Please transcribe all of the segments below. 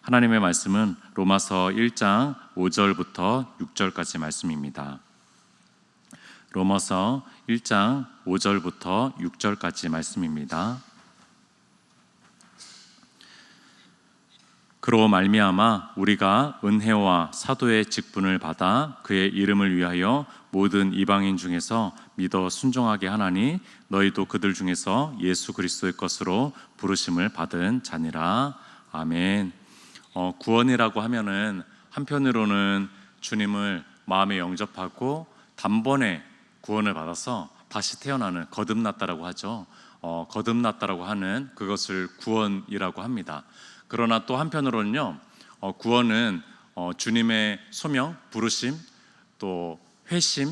하나님의 말씀은 로마서 1장 5절부터 6절까지 말씀입니다. 로마서 1장 5절부터 6절까지 말씀입니다. 그로 말미암아 우리가 은혜와 사도의 직분을 받아 그의 이름을 위하여 모든 이방인 중에서 믿어 순종하게 하나니 너희도 그들 중에서 예수 그리스도의 것으로 부르심을 받은 자니라. 아멘. 구원이라고 하면은 한편으로는 주님을 마음에 영접하고 단번에 구원을 받아서 다시 태어나는, 거듭났다라고 하죠. 거듭났다라고 하는 그것을 구원이라고 합니다. 그러나 또 한편으로는요, 구원은 주님의 소명, 부르심, 또 회심,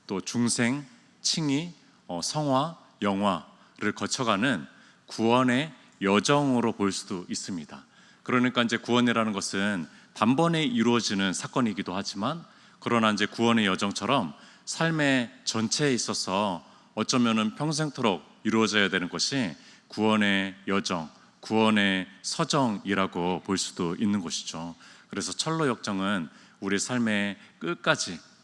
또 중생, 칭의, 성화, 영화를 거쳐가는 구원의 여정으로 볼 수도 있습니다. 그러니까 이제 구원이라는 것은 단번에 이루어지는 사건이기도 하지만, 그러나 이제 구원의 여정처럼 삶의 전체에 있어서 어쩌면은 평생토록 이루어져야 되는 것이 구원의 여정, 구원의 서정이라고 볼 수도 있는 것이죠. 그래서 철로 역정은 우리 삶의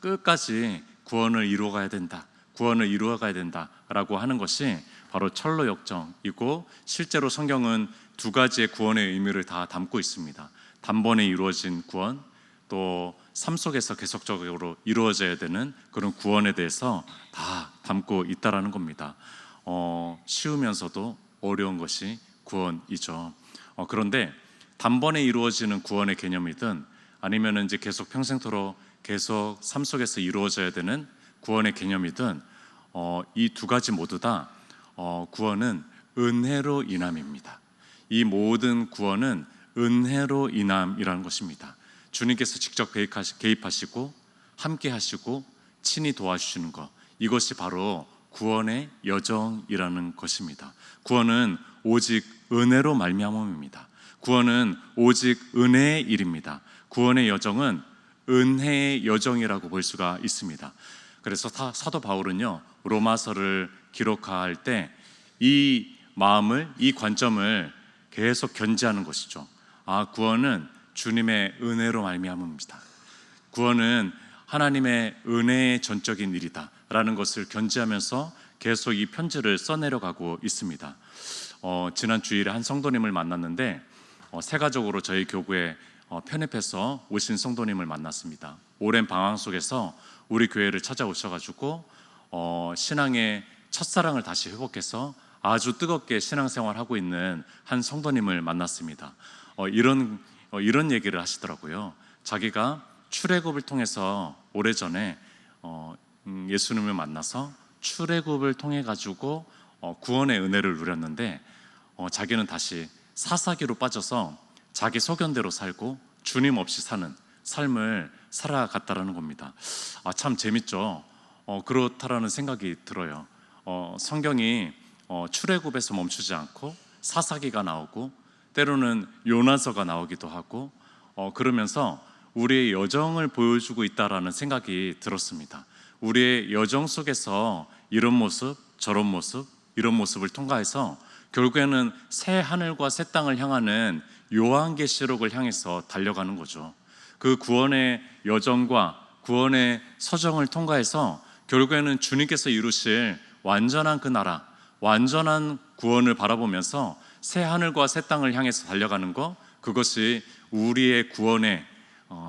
끝까지 구원을 이루어가야 된다, 구원을 이루어가야 된다라고 하는 것이 바로 철로 역정이고, 실제로 성경은 두 가지의 구원의 의미를 다 담고 있습니다. 단번에 이루어진 구원, 또 삶 속에서 계속적으로 이루어져야 되는 그런 구원에 대해서 다 담고 있다라는 겁니다. 쉬우면서도 어려운 것이 구원이죠. 그런데 단번에 이루어지는 구원의 개념이든 아니면 이제 계속 평생토록 계속 삶 속에서 이루어져야 되는 구원의 개념이든 이 두 가지 모두 다 구원은 은혜로 인함입니다. 이 모든 구원은 은혜로 인함이라는 것입니다. 주님께서 직접 개입하시고 함께 하시고 친히 도와주시는 것, 이것이 바로 구원의 여정이라는 것입니다. 구원은 오직 은혜로 말미암음입니다. 구원은 오직 은혜의 일입니다. 구원의 여정은 은혜의 여정이라고 볼 수가 있습니다. 그래서 사도 바울은요, 로마서를 기록할 때 이 마음을, 이 관점을 계속 견지하는 것이죠. 구원은 주님의 은혜로 말미암음입니다. 구원은 하나님의 은혜의 전적인 일이다 라는 것을 견지하면서 계속 이 편지를 써내려가고 있습니다. 지난 주일에 한 성도님을 만났는데 세가족으로 저희 교구에 편입해서 오신 성도님을 만났습니다. 오랜 방황 속에서 우리 교회를 찾아오셔가지고 신앙의 첫사랑을 다시 회복해서 아주 뜨겁게 신앙생활하고 있는 한 성도님을 만났습니다. 이런 얘기를 하시더라고요. 자기가 출애굽을 통해서 오래전에 예수님을 만나서 출애굽을 통해 가지고 구원의 은혜를 누렸는데 자기는 다시 사사기로 빠져서 자기 소견대로 살고 주님 없이 사는 삶을 살아갔다라는 겁니다. 참 재밌죠. 그렇다라는 생각이 들어요. 성경이 출애굽에서 멈추지 않고 사사기가 나오고 때로는 요나서가 나오기도 하고 그러면서 우리의 여정을 보여주고 있다라는 생각이 들었습니다. 우리의 여정 속에서 이런 모습, 저런 모습, 이런 모습을 통과해서 결국에는 새 하늘과 새 땅을 향하는 요한계시록을 향해서 달려가는 거죠. 그 구원의 여정과 구원의 서정을 통과해서 결국에는 주님께서 이루실 완전한 그 나라, 완전한 구원을 바라보면서 새 하늘과 새 땅을 향해서 달려가는 것, 그것이 우리의 구원의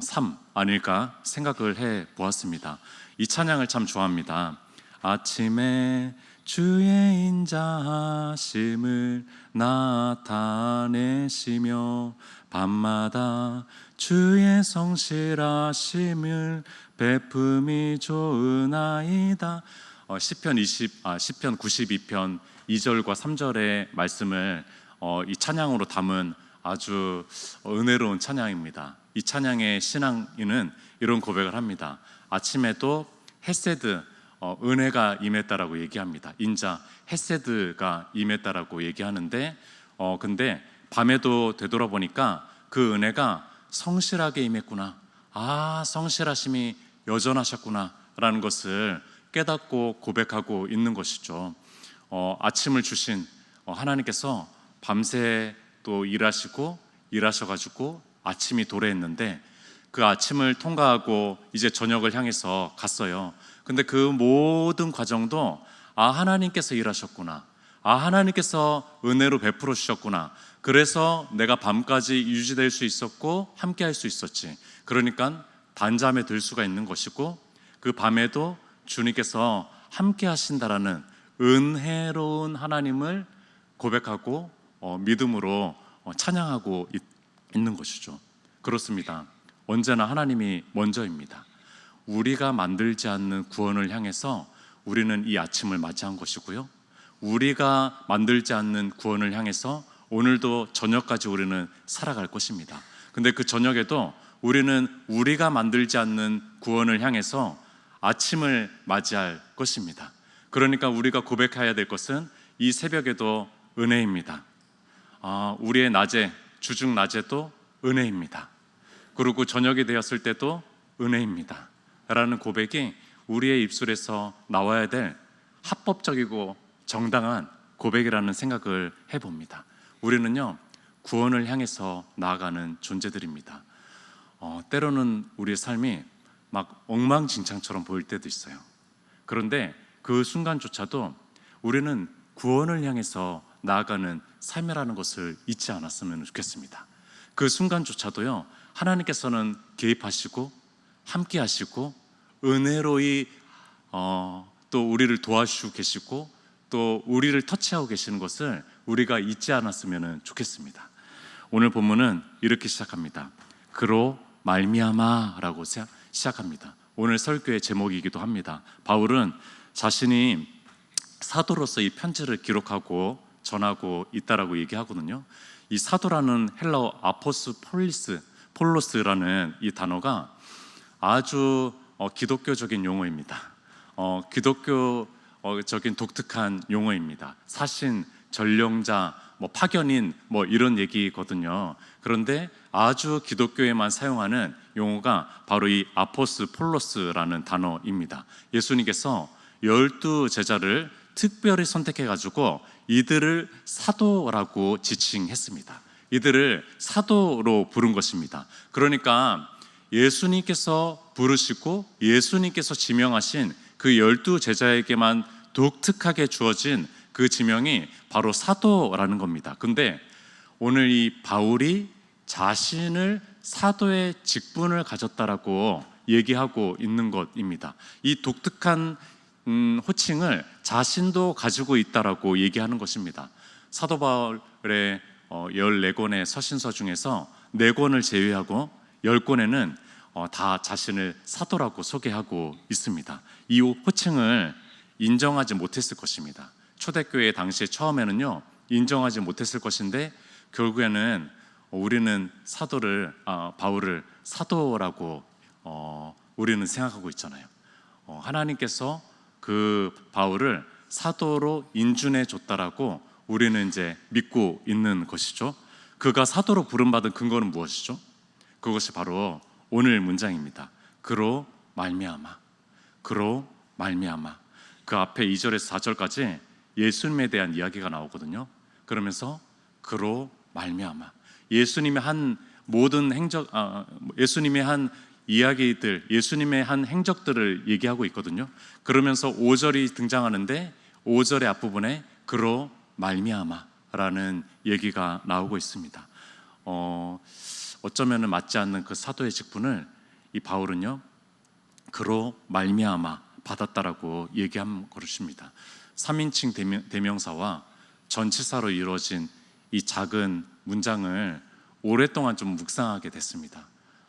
삶 아닐까 생각을 해 보았습니다. 이 찬양을 참 좋아합니다. 아침에 주의 인자하심을 나타내시며 밤마다 주의 성실하심을 베품이 좋으나이다. 시편 92편 2절과 3절의 말씀을 이 찬양으로 담은 아주 은혜로운 찬양입니다. 이 찬양의 신앙인은 이런 고백을 합니다. 아침에도 헤세드, 은혜가 임했다라고 얘기합니다. 인자, 헤세드가 임했다라고 얘기하는데 근데 밤에도 되돌아보니까 그 은혜가 성실하게 임했구나, 성실하심이 여전하셨구나 라는 것을 깨닫고 고백하고 있는 것이죠. 아침을 주신 하나님께서 밤새 또 일하시고 일하셔가지고 아침이 도래했는데 그 아침을 통과하고 이제 저녁을 향해서 갔어요. 근데 그 모든 과정도 하나님께서 일하셨구나, 하나님께서 은혜로 베풀어 주셨구나, 그래서 내가 밤까지 유지될 수 있었고 함께 할 수 있었지. 그러니까 단잠에 들 수가 있는 것이고, 그 밤에도 주님께서 함께 하신다라는 은혜로운 하나님을 고백하고 믿음으로 찬양하고 있는 것이죠. 그렇습니다. 언제나 하나님이 먼저입니다. 우리가 만들지 않는 구원을 향해서 우리는 이 아침을 맞이한 것이고요, 우리가 만들지 않는 구원을 향해서 오늘도 저녁까지 우리는 살아갈 것입니다. 근데 그 저녁에도 우리는 우리가 만들지 않는 구원을 향해서 아침을 맞이할 것입니다. 그러니까 우리가 고백해야 될 것은 이 새벽에도 은혜입니다. 우리의 낮에, 주중 낮에도 은혜입니다. 그리고 저녁이 되었을 때도 은혜입니다 라는 고백이 우리의 입술에서 나와야 될 합법적이고 정당한 고백이라는 생각을 해봅니다. 우리는요, 구원을 향해서 나아가는 존재들입니다. 때로는 우리의 삶이 막 엉망진창처럼 보일 때도 있어요. 그런데 그 순간조차도 우리는 구원을 향해서 나아가는 삶이라는 것을 잊지 않았으면 좋겠습니다. 그 순간조차도요, 하나님께서는 개입하시고 함께 하시고 은혜로이 또 우리를 도와주시고 계시고 또 우리를 터치하고 계시는 것을 우리가 잊지 않았으면 좋겠습니다. 오늘 본문은 이렇게 시작합니다. 그로 말미암아라고 시작합니다. 오늘 설교의 제목이기도 합니다. 바울은 자신이 사도로서 이 편지를 기록하고 전하고 있다라고 얘기하거든요. 이 사도라는 헬라어 폴로스라는 이 단어가 아주 기독교적인 용어입니다. 기독교적인 독특한 용어입니다. 사신, 전령자, 파견인 이런 얘기거든요. 그런데 아주 기독교에만 사용하는 용어가 바로 이 폴로스라는 단어입니다. 예수님께서 12 제자를 특별히 선택해가지고 이들을 사도라고 지칭했습니다. 이들을 사도로 부른 것입니다. 그러니까 예수님께서 부르시고 예수님께서 지명하신 그 12 제자에게만 독특하게 주어진 그 지명이 바로 사도라는 겁니다. 근데 오늘 이 바울이 자신을 사도의 직분을 가졌다라고 얘기하고 있는 것입니다. 이 독특한 호칭을 자신도 가지고 있다라고 얘기하는 것입니다. 사도 바울의 14권의 서신서 중에서 4권을 제외하고 10권에는 다 자신을 사도라고 소개하고 있습니다. 이 호칭을 인정하지 못했을 것입니다. 초대교회 당시에 처음에는요, 인정하지 못했을 것인데 결국에는 우리는 바울을 사도라고 우리는 생각하고 있잖아요. 하나님께서 그 바울을 사도로 인준해 줬다라고 우리는 이제 믿고 있는 것이죠. 그가 사도로 부름받은 근거는 무엇이죠? 그것이 바로 오늘 문장입니다. 그로 말미암아. 그 앞에 2절에서 4절까지 예수님에 대한 이야기가 나오거든요. 그러면서 그로 말미암아, 예수님의 한 모든 예수님의 한 이야기들, 예수님의 한 행적들을 얘기하고 있거든요. 그러면서 5절이 등장하는데 5절의 앞부분에 그로 말미암아라는 얘기가 나오고 있습니다. 어쩌면 맞지 않는 그 사도의 직분을 이 바울은요, 그로 말미암아 받았다라고 얘기한 것입니다. 3인칭 대명사와 전치사로 이루어진 이 작은 문장을 오랫동안 좀 묵상하게 됐습니다.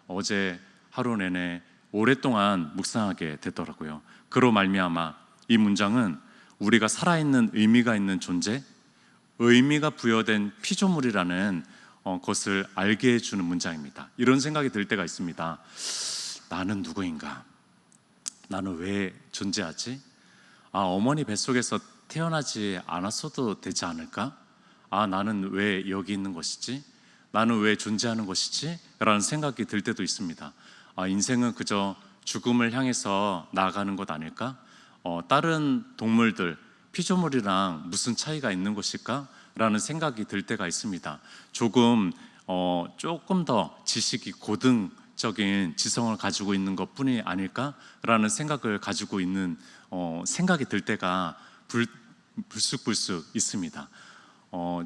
어제 하루 내내 오랫동안 묵상하게 되더라고요. 그로 말미암아, 이 문장은 우리가 살아있는 의미가 있는 존재, 의미가 부여된 피조물이라는 것을 알게 해주는 문장입니다. 이런 생각이 들 때가 있습니다. 나는 누구인가? 나는 왜 존재하지? 어머니 뱃속에서 태어나지 않았어도 되지 않을까? 나는 왜 여기 있는 것이지? 나는 왜 존재하는 것이지? 라는 생각이 들 때도 있습니다. 인생은 그저 죽음을 향해서 나아가는 것 아닐까? 다른 동물들, 피조물이랑 무슨 차이가 있는 것일까? 라는 생각이 들 때가 있습니다. 조금 조금 더 지식이 고등적인 지성을 가지고 있는 것뿐이 아닐까라는 생각을 가지고 있는 생각이 들 때가 불쑥불쑥 있습니다.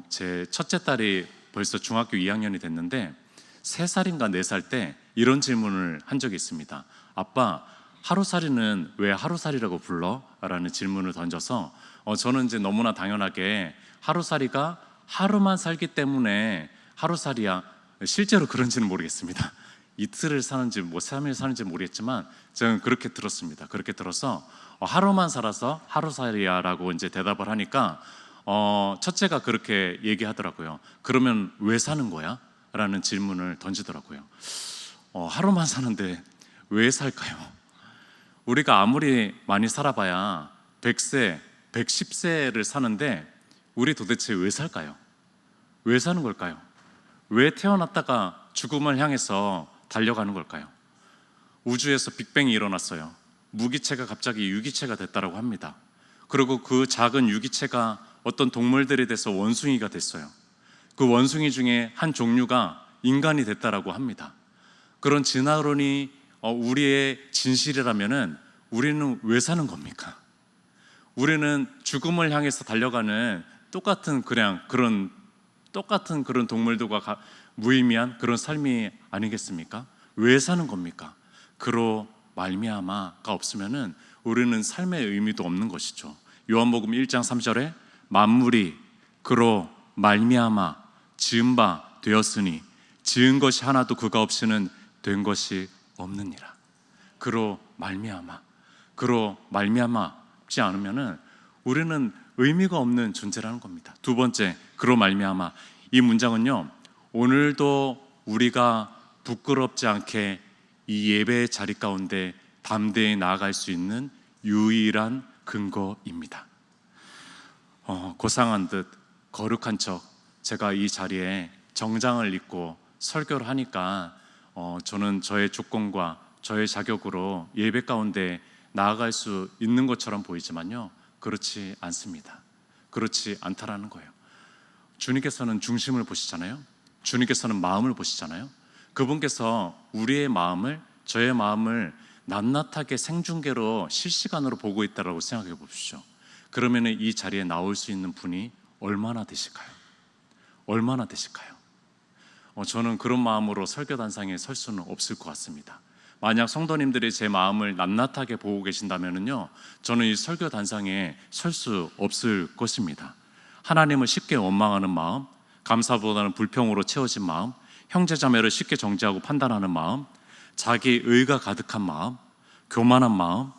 제 첫째 딸이 벌써 중학교 2학년이 됐는데 3살인가 4살 때 이런 질문을 한 적이 있습니다. 아빠, 하루살이는 왜 하루살이라고 불러? 라는 질문을 던져서 저는 이제 너무나 당연하게 하루살이가 하루만 살기 때문에 하루살이야. 실제로 그런지는 모르겠습니다. 이틀을 사는지 3일 사는지 모르겠지만 저는 그렇게 들었습니다. 그렇게 들어서 하루만 살아서 하루살이야라고 이제 대답을 하니까 첫째가 그렇게 얘기하더라고요. 그러면 왜 사는 거야? 라는 질문을 던지더라고요. 하루만 사는데 왜 살까요? 우리가 아무리 많이 살아봐야 100세, 110세를 사는데 우리 도대체 왜 살까요? 왜 사는 걸까요? 왜 태어났다가 죽음을 향해서 달려가는 걸까요? 우주에서 빅뱅이 일어났어요. 무기체가 갑자기 유기체가 됐다고 합니다. 그리고 그 작은 유기체가 어떤 동물들이 돼서 원숭이가 됐어요. 그 원숭이 중에 한 종류가 인간이 됐다고 합니다. 그런 진화론이 우리의 진실이라면은 우리는 왜 사는 겁니까? 우리는 죽음을 향해서 달려가는 똑같은 그런 동물들과 무의미한 그런 삶이 아니겠습니까? 왜 사는 겁니까? 그로 말미암아가 없으면은 우리는 삶의 의미도 없는 것이죠. 요한복음 1장 3절에 만물이 그로 말미암아 지은 바 되었으니 지은 것이 하나도 그가 없이는 된 것이 없느니라. 그로 말미암지 않으면은 우리는 의미가 없는 존재라는 겁니다. 두 번째, 그로 말미암아. 이 문장은요, 오늘도 우리가 부끄럽지 않게 이 예배의 자리 가운데 담대히 나아갈 수 있는 유일한 근거입니다. 고상한 듯 거룩한 척 제가 이 자리에 정장을 입고 설교를 하니까 저는 저의 조건과 저의 자격으로 예배 가운데 나아갈 수 있는 것처럼 보이지만요, 그렇지 않습니다. 그렇지 않다라는 거예요. 주님께서는 중심을 보시잖아요. 주님께서는 마음을 보시잖아요. 그분께서 우리의 마음을, 저의 마음을 낱낱하게 생중계로 실시간으로 보고 있다고 생각해 보십시오. 그러면 이 자리에 나올 수 있는 분이 얼마나 되실까요? 얼마나 되실까요? 저는 그런 마음으로 설교단상에 설 수는 없을 것 같습니다. 만약 성도님들이 제 마음을 낱낱하게 보고 계신다면요, 저는 이 설교단상에 설 수 없을 것입니다. 하나님을 쉽게 원망하는 마음, 감사보다는 불평으로 채워진 마음, 형제자매를 쉽게 정죄하고 판단하는 마음, 자기 의가 가득한 마음, 교만한 마음,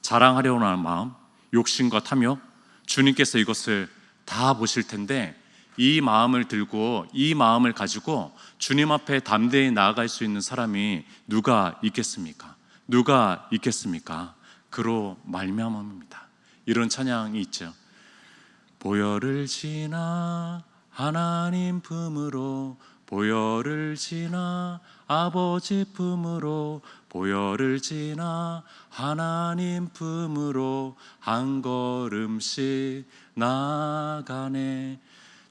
자랑하려고 하는 마음, 욕심과 탐욕, 주님께서 이것을 다 보실 텐데 이 마음을 들고 이 마음을 가지고 주님 앞에 담대히 나아갈 수 있는 사람이 누가 있겠습니까? 누가 있겠습니까? 그로 말미암아입니다. 이런 찬양이 있죠. 보혈을 지나 하나님 품으로, 보혈을 지나 아버지 품으로, 보혈을 지나 하나님 품으로 한 걸음씩 나아가네.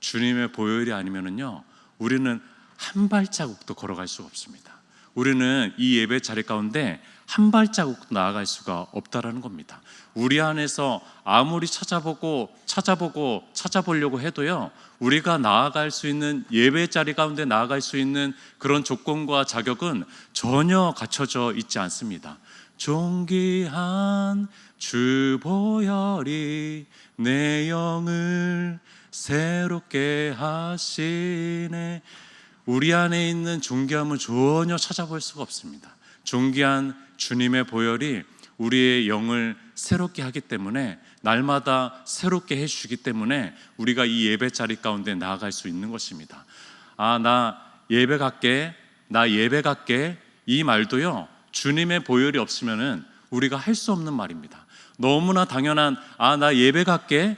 주님의 보혈이 아니면은요, 우리는 한 발자국도 걸어갈 수가 없습니다. 우리는 이 예배 자리 가운데 한 발자국도 나아갈 수가 없다라는 겁니다. 우리 안에서 아무리 찾아보려고 해도요, 우리가 나아갈 수 있는 예배 자리 가운데 나아갈 수 있는 그런 조건과 자격은 전혀 갖춰져 있지 않습니다. 존귀한 주 보혈이 내 영을 새롭게 하시네. 우리 안에 있는 존귀함은 전혀 찾아볼 수가 없습니다. 존귀한 주님의 보혈이 우리의 영을 새롭게 하기 때문에, 날마다 새롭게 해주시기 때문에 우리가 이 예배 자리 가운데 나아갈 수 있는 것입니다. 나 예배 갈게, 이 말도요, 주님의 보혈이 없으면은 우리가 할 수 없는 말입니다. 너무나 당연한 나 예배 갈게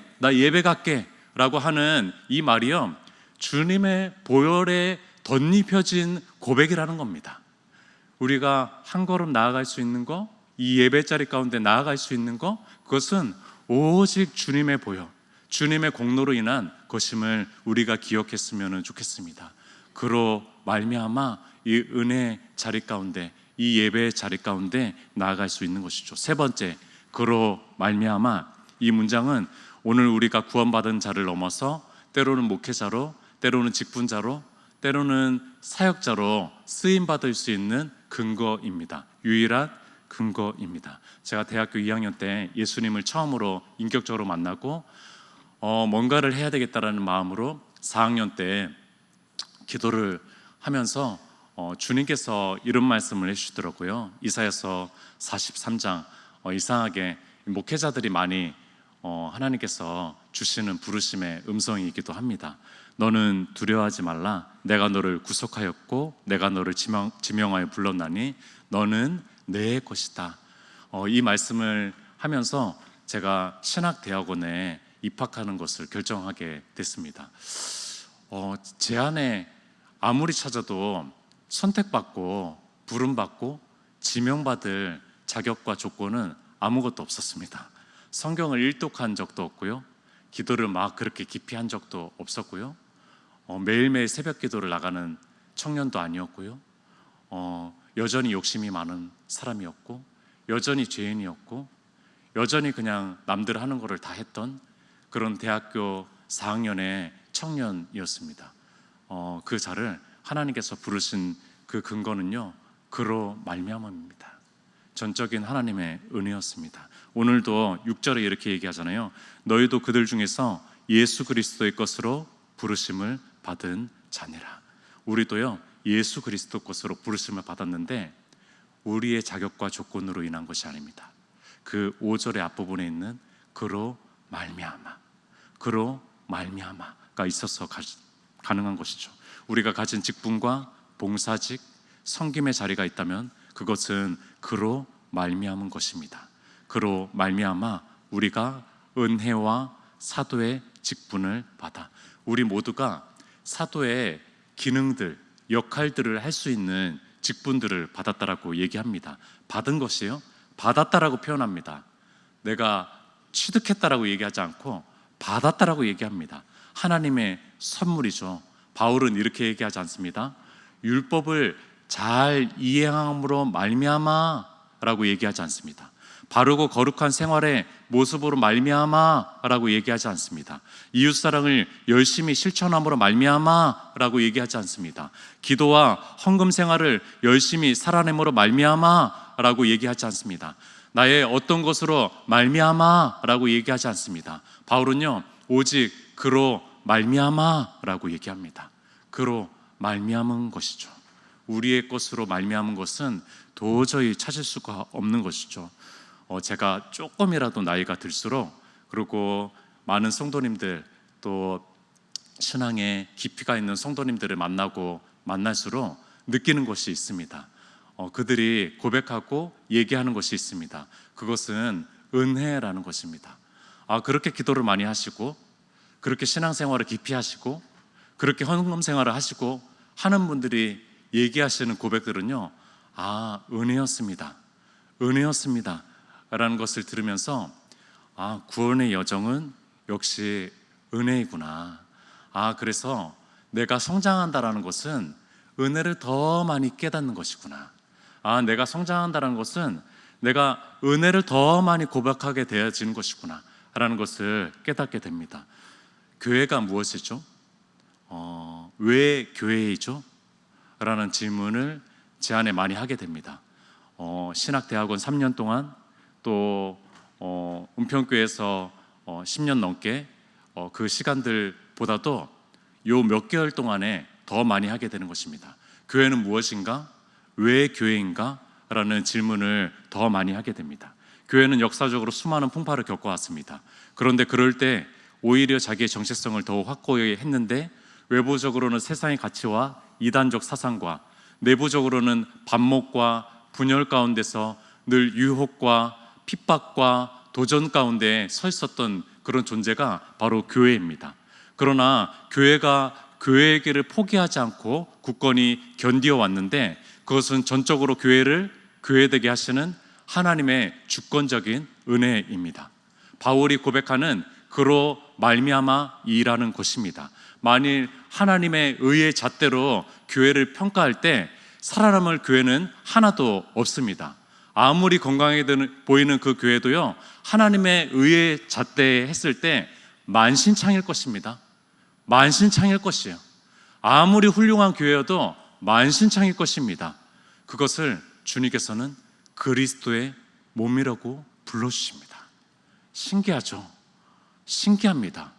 라고 하는 이 말이요, 주님의 보혈에 덧입혀진 고백이라는 겁니다. 우리가 한 걸음 나아갈 수 있는 거, 이 예배자리 가운데 나아갈 수 있는 거, 그것은 오직 주님의 보혈, 주님의 공로로 인한 것임을 우리가 기억했으면 좋겠습니다. 그로 말미암아 이 은혜 자리 가운데, 이 예배의 자리 가운데 나아갈 수 있는 것이죠. 세 번째, 그로 말미암아. 이 문장은 오늘 우리가 구원받은 자를 넘어서 때로는 목회자로, 때로는 직분자로, 때로는 사역자로 쓰임받을 수 있는 근거입니다. 유일한 근거입니다. 제가 대학교 2학년 때 예수님을 처음으로 인격적으로 만나고 뭔가를 해야 되겠다라는 마음으로 4학년 때 기도를 하면서 주님께서 이런 말씀을 해주시더라고요. 이사야서 43장, 이상하게 목회자들이 많이 하나님께서 주시는 부르심의 음성이기도 합니다. 너는 두려워하지 말라. 내가 너를 구속하였고 내가 너를 지명하여 불렀나니 너는 내 것이다. 이 말씀을 하면서 제가 신학대학원에 입학하는 것을 결정하게 됐습니다. 제 안에 아무리 찾아도 선택받고 부름받고 지명받을 자격과 조건은 아무것도 없었습니다. 성경을 일독한 적도 없고요, 기도를 막 그렇게 깊이 한 적도 없었고요, 매일매일 새벽 기도를 나가는 청년도 아니었고요, 여전히 욕심이 많은 사람이었고, 여전히 죄인이었고, 여전히 그냥 남들 하는 거를 다 했던 그런 대학교 4학년의 청년이었습니다. 그 자를 하나님께서 부르신 그 근거는요, 그로 말미암음입니다. 전적인 하나님의 은혜였습니다. 오늘도 6절에 이렇게 얘기하잖아요. 너희도 그들 중에서 예수 그리스도의 것으로 부르심을 받은 자니라. 우리도요, 예수 그리스도 것으로 부르심을 받았는데 우리의 자격과 조건으로 인한 것이 아닙니다. 그 5절의 앞부분에 있는 그로 말미암아, 그로 말미암아가 있어서 가능한 것이죠. 우리가 가진 직분과 봉사직, 섬김의 자리가 있다면 그것은 그로 말미암은 것입니다. 그로 말미암아 우리가 은혜와 사도의 직분을 받아, 우리 모두가 사도의 기능들, 역할들을 할 수 있는 직분들을 받았다라고 얘기합니다. 받은 것이요, 받았다라고 표현합니다. 내가 취득했다라고 얘기하지 않고 받았다라고 얘기합니다. 하나님의 선물이죠. 바울은 이렇게 얘기하지 않습니다. 율법을 잘 이해함으로 말미암아라고 얘기하지 않습니다. 바르고 거룩한 생활의 모습으로 말미암아라고 얘기하지 않습니다. 이웃사랑을 열심히 실천함으로 말미암아라고 얘기하지 않습니다. 기도와 헌금 생활을 열심히 살아냄으로 말미암아라고 얘기하지 않습니다. 나의 어떤 것으로 말미암아라고 얘기하지 않습니다. 바울은요, 오직 그로 말미암아라고 얘기합니다. 그로 말미암은 것이죠. 우리의 것으로 말미암은 것은 도저히 찾을 수가 없는 것이죠. 제가 조금이라도 나이가 들수록, 그리고 많은 성도님들, 또 신앙에 깊이가 있는 성도님들을 만날수록 느끼는 것이 있습니다. 그들이 고백하고 얘기하는 것이 있습니다. 그것은 은혜라는 것입니다. 그렇게 기도를 많이 하시고, 그렇게 신앙생활을 깊이 하시고, 그렇게 헌금 생활을 하시고 하는 분들이 얘기하시는 고백들은요, 은혜였습니다, 은혜였습니다 라는 것을 들으면서 구원의 여정은 역시 은혜이구나. 그래서 내가 성장한다라는 것은 은혜를 더 많이 깨닫는 것이구나. 내가 성장한다는 것은 내가 은혜를 더 많이 고백하게 되어지는 것이구나 라는 것을 깨닫게 됩니다. 교회가 무엇이죠? 왜 교회이죠? 라는 질문을 제 안에 많이 하게 됩니다. 신학대학원 3년 동안, 또 은평교에서 10년 넘게 그 시간들보다도 요 몇 개월 동안에 더 많이 하게 되는 것입니다. 교회는 무엇인가? 왜 교회인가? 라는 질문을 더 많이 하게 됩니다. 교회는 역사적으로 수많은 풍파를 겪어왔습니다. 그런데 그럴 때 오히려 자기의 정체성을 더 확고히 했는데, 외부적으로는 세상의 가치와 이단적 사상과, 내부적으로는 반목과 분열 가운데서 늘 유혹과 핍박과 도전 가운데 서 있었던 그런 존재가 바로 교회입니다. 그러나 교회가 교회의 길을 포기하지 않고 굳건히 견디어 왔는데, 그것은 전적으로 교회를 교회되게 하시는 하나님의 주권적인 은혜입니다. 바울이 고백하는 그로 말미암아 일하는 것입니다. 만일 하나님의 의의 잣대로 교회를 평가할 때 살아남을 교회는 하나도 없습니다. 아무리 건강해 보이는 그 교회도요, 하나님의 의의 잣대에 했을 때 만신창일 것입니다. 만신창일 것이에요. 아무리 훌륭한 교회여도 만신창일 것입니다. 그것을 주님께서는 그리스도의 몸이라고 불러주십니다. 신기하죠? 신기합니다.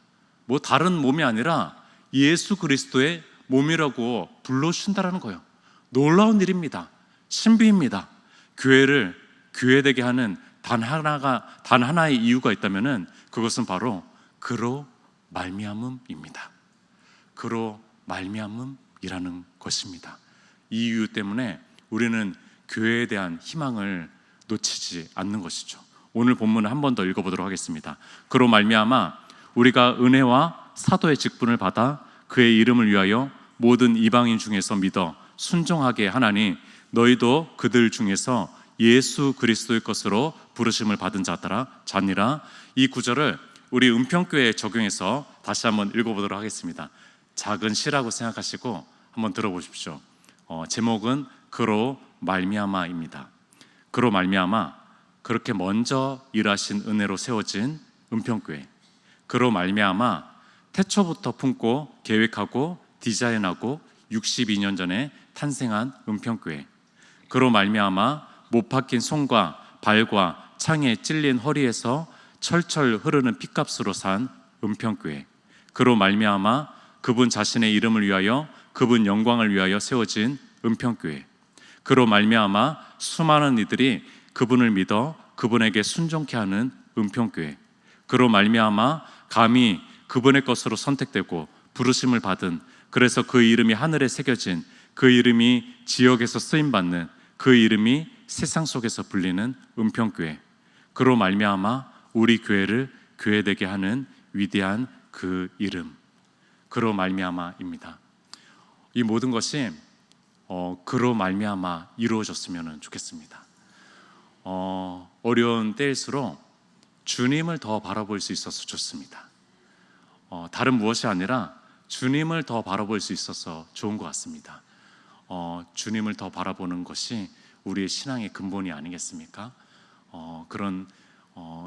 뭐 다른 몸이 아니라 예수 그리스도의 몸이라고 불러주신다는 거예요. 놀라운 일입니다. 신비입니다. 교회를 교회되게 하는 단 하나의 이유가 있다면은 그것은 바로 그로 말미암음입니다. 그로 말미암음이라는 것입니다. 이 이유 때문에 우리는 교회에 대한 희망을 놓치지 않는 것이죠. 오늘 본문을 한 번 더 읽어보도록 하겠습니다. 그로 말미암아 우리가 은혜와 사도의 직분을 받아 그의 이름을 위하여 모든 이방인 중에서 믿어 순종하게 하나니 너희도 그들 중에서 예수 그리스도의 것으로 부르심을 받은 자니라. 이 구절을 우리 은평교회에 적용해서 다시 한번 읽어보도록 하겠습니다. 작은 시라고 생각하시고 한번 들어보십시오. 제목은 그로 말미암아입니다. 그로 말미암아, 그렇게 먼저 일하신 은혜로 세워진 은평교회, 그로 말미암아 태초부터 품고 계획하고 디자인하고 62년 전에 탄생한 은평교회, 그로 말미암아 못 박힌 손과 발과 창에 찔린 허리에서 철철 흐르는 피값으로 산 은평교회, 그로 말미암아 그분 자신의 이름을 위하여 그분 영광을 위하여 세워진 은평교회, 그로 말미암아 수많은 이들이 그분을 믿어 그분에게 순종케 하는 은평교회, 그로 말미암아 감히 그분의 것으로 선택되고 부르심을 받은, 그래서 그 이름이 하늘에 새겨진, 그 이름이 지역에서 쓰임받는, 그 이름이 세상 속에서 불리는 은평교회, 그로 말미암아 우리 교회를 교회되게 하는 위대한 그 이름, 그로 말미암아입니다. 이 모든 것이 그로 말미암아 이루어졌으면 좋겠습니다. 어려운 때일수록 주님을 더 바라볼 수 있어서 좋습니다. 다른 무엇이 아니라 주님을 더 바라볼 수 있어서 좋은 것 같습니다. 주님을 더 바라보는 것이 우리의 신앙의 근본이 아니겠습니까? 그런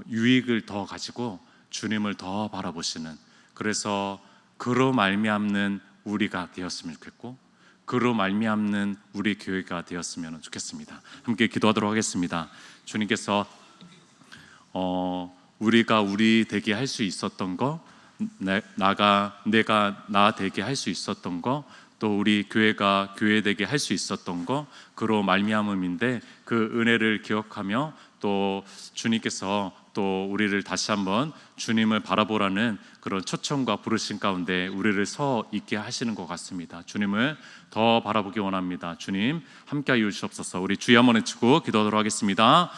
유익을 더 가지고 주님을 더 바라보시는, 그래서 그로 말미암는 우리가 되었으면 좋겠고 그로 말미암는 우리 교회가 되었으면 좋겠습니다. 함께 기도하도록 하겠습니다. 주님께서 우리가 우리 되게 할 수 있었던 거, 내가 나 되게 할 수 있었던 거, 또 우리 교회가 교회 되게 할 수 있었던 거, 그로 말미암음인데 그 은혜를 기억하며 또 주님께서 또 우리를 다시 한번 주님을 바라보라는 그런 초청과 부르심 가운데 우리를 서 있게 하시는 것 같습니다. 주님을 더 바라보기 원합니다. 주님 함께하여 주시옵소서. 우리 주여 한번 외치고 기도하도록 하겠습니다.